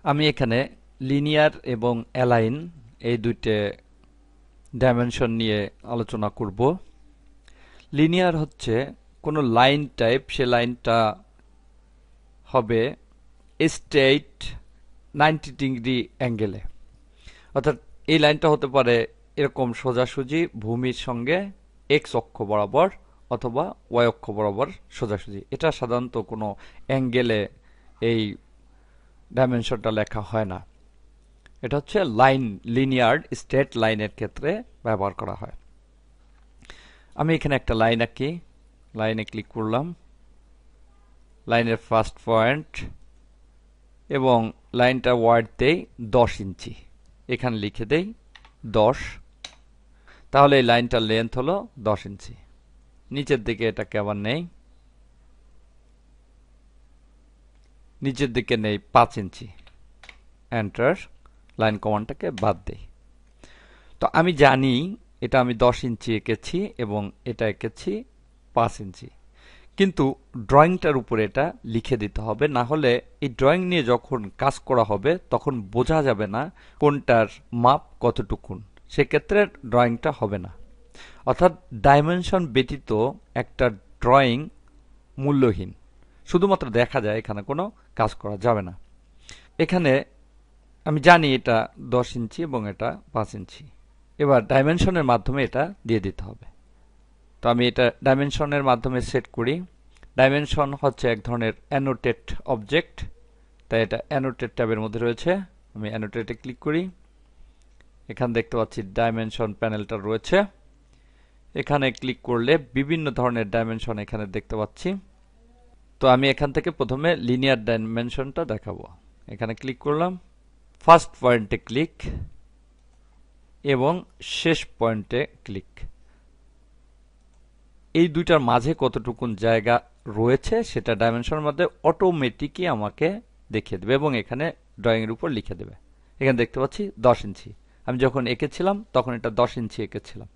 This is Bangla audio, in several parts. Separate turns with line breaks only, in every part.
আমি এখানে লিনিয়ার এবং অ্যালাইন এই দুইটা ডাইমেনশন নিয়ে আলোচনা করব। লিনিয়ার হচ্ছে কোনো লাইন টাইপ, সে লাইনটা হবে স্ট্রেইট 90 ডিগ্রি অ্যাঙ্গেলে, অর্থাৎ এই লাইনটা হতে পারে এরকম সোজাসুজি ভূমির সঙ্গে এক্স অক্ষ বরাবর অথবা ওয়াই অক্ষ বরাবর সোজাসুজি। এটা সাধারণত কোনো অ্যাঙ্গেলে এই ডাইমেনশনটা লেখা হয় না। এটা হচ্ছে লাইন, লিনিয়ার স্ট্রেট লাইনের ক্ষেত্রে ব্যবহার করা হয়। আমি এখানে একটা লাইন আঁকি, লাইনে ক্লিক করলাম, লাইনের ফার্স্ট পয়েন্ট এবং লাইনটা ওয়ার্ড দেই 10 ইঞ্চি, এখানে লিখে দেই 10, তাহলে এই লাইনটার লেন্থ হলো 10 ইঞ্চি। নিচের দিকে এটাকে আবার নেই, নিচের দিকে নেই 5 ইঞ্চি, এন্টার, লাইন কমান্ডটাকে বাদ দেই। তো আমি জানি এটা আমি 10 ইঞ্চি এঁকেছি এবং এটা এঁকেছি 5 ইঞ্চি, কিন্তু ড্রয়িংটার উপরে এটা লিখে দিতে হবে, না হলে এই ড্রয়িং নিয়ে যখন কাজ করা হবে তখন বোঝা যাবে না কোনটার মাপ কতটুকুন, সেক্ষেত্রে ড্রয়িংটা হবে না। অর্থাৎ ডাইমেনশন ব্যতীত একটা ড্রয়িং মূল্যহীন, শুধুমাত্র দেখা যায়, এখানে কোনো কাজ করা যাবে না। এখানে আমি জানি এটা 10 ইঞ্চি এবং এটা 5 ইঞ্চি, এবার ডাইমেনশনের মাধ্যমে এটা দিয়ে দিতে হবে। তো আমি এটা ডাইমেনশনের মাধ্যমে সেট করি। ডাইমেনশন হচ্ছে এক ধরনের অ্যানোটেট অবজেক্ট, তাই এটা অ্যানোটেট ট্যাবের মধ্যে রয়েছে। আমি অ্যানোটেটে ক্লিক করি, এখানে দেখতে পাচ্ছি ডাইমেনশন প্যানেলটা রয়েছে। এখানে ক্লিক করলে বিভিন্ন ধরনের ডাইমেনশন এখানে দেখতে পাচ্ছি। তো আমি এখান থেকে প্রথমে লিনিয়ার ডাইমেনশনটা দেখাবো। এখানে ক্লিক করলাম, ফার্স্ট পয়েন্টে ক্লিক এবং শেষ পয়েন্টে ক্লিক। এই দুইটার মাঝে কতটুকুন জায়গা রয়েছে সেটা ডাইমেনশনের মধ্যে অটোমেটিকই আমাকে দেখিয়ে দেবে এবং এখানে ড্রয়িং এর উপর লিখে দেবে। এখানে দেখতে পাচ্ছি 10 ইঞ্চি, আমি যখন এঁকেছিলাম তখন এটা 10 ইঞ্চি এঁকেছিলাম।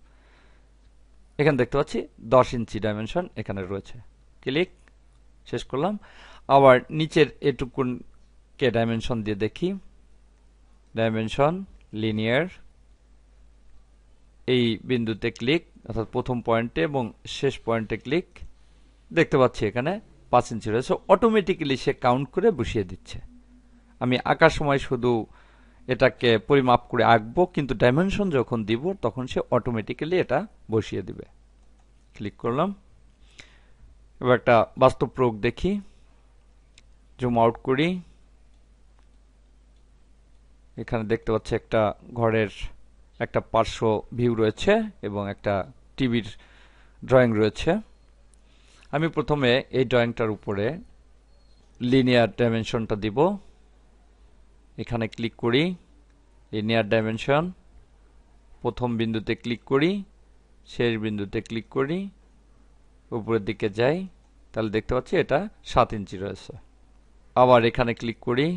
এখানে দেখতে পাচ্ছি 10 ইঞ্চি ডাইমেনশন এখানে রয়েছে। ক্লিক, শেষ করলাম। আবার নিচের এটুকুনকে ডাইমেনশন দিয়ে দেখি, ডাইমেনশন লিনিয়ার, এই বিন্দুতে ক্লিক, অর্থাৎ প্রথম পয়েন্টে এবং শেষ পয়েন্টে ক্লিক, দেখতে পাচ্ছি এখানে 5 ইঞ্চি রয়েছে। অটোমেটিক্যালি সে কাউন্ট করে বসিয়ে দিচ্ছে। আমি আঁকার সময় শুধু এটাকে পরিমাপ করে আঁকবো, কিন্তু ডাইমেনশন যখন দিব তখন সে অটোমেটিক্যালি এটা বসিয়ে দিবে। ক্লিক করলাম। এবার একটা বাস্তব প্রয়োগ দেখি, জুম আউট করি। এখানে দেখতে পাচ্ছি একটা ঘরের একটা পার্শ্ব ভিউ রয়েছে এবং একটা টিভির ড্রয়িং রয়েছে। আমি প্রথমে এই ড্রয়িংটার উপরে লিনিয়ার ডাইমেনশনটা দিব। এখানে ক্লিক করি, লিনিয়ার ডাইমেনশন, প্রথম বিন্দুতে ক্লিক করি, শেষ বিন্দুতে ক্লিক করি, উপরের দিকে যাই, তাহলে দেখতে পাচ্ছি এটা 7 ইঞ্চি রয়েছে। আবার এখানে ক্লিক করি,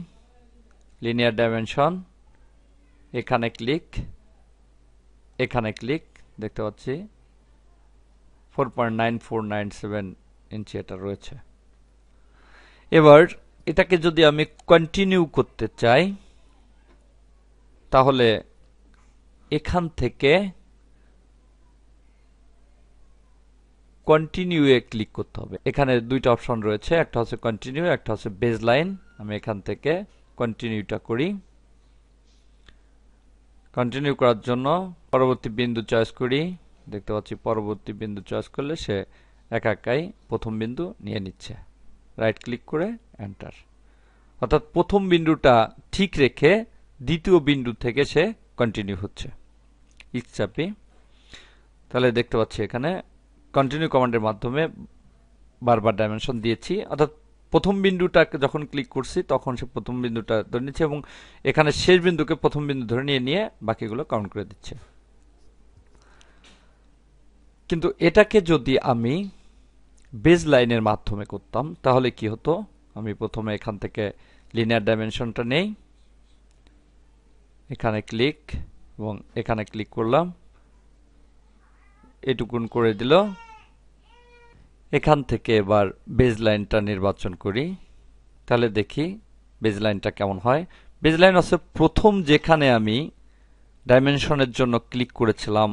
লিনিয়ার ডাইমেনশন, এখানে ক্লিক, এখানে ক্লিক, দেখতে পাচ্ছি 4.9497 ইঞ্চি এটা রয়েছে। এবার এটাকে যদি আমি কন্টিনিউ করতে চাই তাহলে এখান থেকে কন্টিনিউ এ ক্লিক করতে হবে। এখানে দুইটা অপশন রয়েছে, একটা হচ্ছে কন্টিনিউ, একটা হচ্ছে বেজ লাইন। আমি এখান থেকে কন্টিনিউটা করি। কন্টিনিউ করার জন্য পরবর্তী বিন্দু চয়েস করি, দেখতে পাচ্ছি পরবর্তী বিন্দু চয়েস করলে সে একাই প্রথম বিন্দু নিয়ে নিচ্ছে। রাইট ক্লিক করে এন্টার, অর্থাৎ প্রথম বিন্দুটা ঠিক রেখে দ্বিতীয় বিন্দু থেকে সে কন্টিনিউ হচ্ছে। এক্স চাপি, তাহলে দেখতে পাচ্ছি এখানে কন্টিনিউ কমান্ডের মাধ্যমে বারবার ডাইমেনশন দিয়েছি, অর্থাৎ প্রথম বিন্দুটাকে যখন ক্লিক করছি তখন সে প্রথম বিন্দুটা ধরে নিচ্ছে এবং এখানে শেষ বিন্দুকে প্রথম বিন্দু ধরে নিয়ে বাকিগুলো কাউন্ট করে দিচ্ছে। কিন্তু এটাকে যদি আমি বেজ লাইনের মাধ্যমে করতাম তাহলে কি হতো? আমি প্রথমে এখান থেকে লিনিয়ার ডাইমেনশনটা নেই, এখানে ক্লিক এবং এখানে ক্লিক করলাম, এটুকুন করে দিল। এখান থেকে এবার বেজ লাইনটা নির্বাচন করি, তাহলে দেখি বেজ লাইনটা কেমন হয়। বেজলাইন হচ্ছে প্রথম যেখানে আমি ডাইমেনশনের জন্য ক্লিক করেছিলাম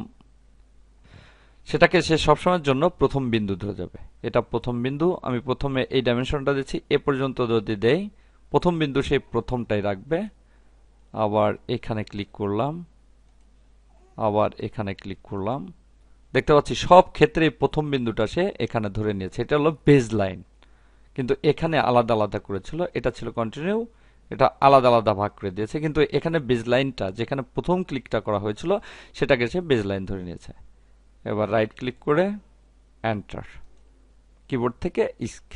সেটাকে সে সবসময়ের জন্য প্রথম বিন্দু ধরে যাবে। এটা প্রথম বিন্দু, আমি প্রথমে এই ডাইমেনশনটা দিচ্ছি, এ পর্যন্ত যদি দেই প্রথম বিন্দু সেই প্রথমটাই রাখবে। আবার এখানে ক্লিক করলাম, আবার এখানে ক্লিক করলাম, দেখতে পাচ্ছি সব ক্ষেত্রে প্রথম বিন্দুটা সে এখানে ধরে নিয়েছে। এটা হলো বেজ লাইন, কিন্তু এখানে আলাদা আলাদা করেছিল, এটা ছিল কন্টিনিউ, এটা আলাদা আলাদা ভাগ করে দিয়েছে। কিন্তু এখানে বেজ লাইনটা যেখানে প্রথম ক্লিকটা করা হয়েছিল সেটাকে সে বেজ লাইন ধরে নিয়েছে। এবার রাইট ক্লিক করে এন্টার, কিবোর্ড থেকে ইস্ক।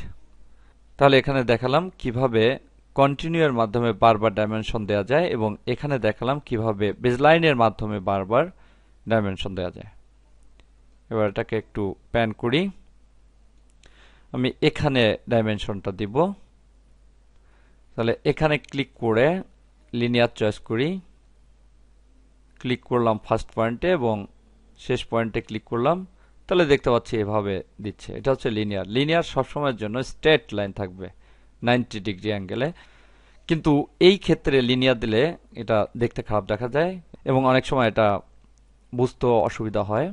তাহলে এখানে দেখালাম কিভাবে কন্টিনিউ এর মাধ্যমে বারবার ডাইমেনশন দেওয়া যায়, এবং এখানে দেখালাম কিভাবে বেজলাইনের মাধ্যমে বারবার ডাইমেনশন দেওয়া যায়। এবার এটাকে একটু প্যান করি, আমি এখানে ডাইমেনশনটা দিব। তাহলে এখানে ক্লিক করে লিনিয়ার চয়েস করি, ক্লিক করলাম ফার্স্ট পয়েন্টে এবং শেষ পয়েন্টে ক্লিক করলাম। তাহলে দেখতে পাচ্ছি এভাবে দিচ্ছে। এটা হচ্ছে লিনিয়ার। লিনিয়ার সবসময়ের জন্য স্ট্রেট লাইন থাকবে 90 ডিগ্রি অ্যাঙ্গেলে, কিন্তু এই ক্ষেত্রে লিনিয়ার দিলে এটা দেখতে খারাপ দেখা যায় এবং অনেক সময় এটা বুঝতেও অসুবিধা হয়।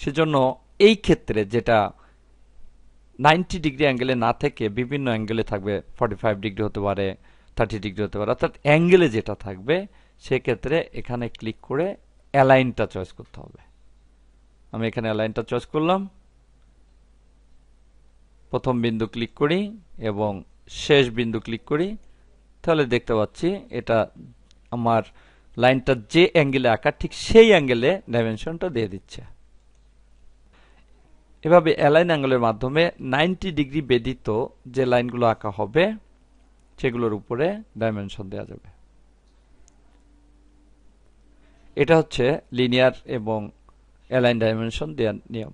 সেজন্য এই ক্ষেত্রে যেটা 90 ডিগ্রি অ্যাঙ্গেলে না থেকে বিভিন্ন অ্যাঙ্গেলে থাকবে, 45 ডিগ্রি হতে পারে, 30 ডিগ্রি হতে পারে, অর্থাৎ অ্যাঙ্গেলে যেটা থাকবে সেক্ষেত্রে এখানে ক্লিক করে অ্যালাইনটা চয়েস করতে হবে। আমি এখানে অ্যালাইনটা চয়েস করলাম, প্রথম বিন্দু ক্লিক করি এবং শেষ বিন্দু ক্লিক করি। তাহলে দেখতে পাচ্ছি এটা আমার লাইনটা যে অ্যাঙ্গেলে আঁকা ঠিক সেই অ্যাঙ্গেলে ডাইমেনশনটা দিয়ে দিচ্ছে। এভাবে অ্যালাইন অ্যাঙ্গেলের মাধ্যমে 90 ডিগ্রি ব্যতীত যে লাইনগুলো আঁকা হবে সেগুলোর উপরে ডাইমেনশন দেওয়া যাবে। এটা হচ্ছে লিনিয়ার এবং অ্যালাইন ডাইমেনশন দেওয়ার নিয়ম।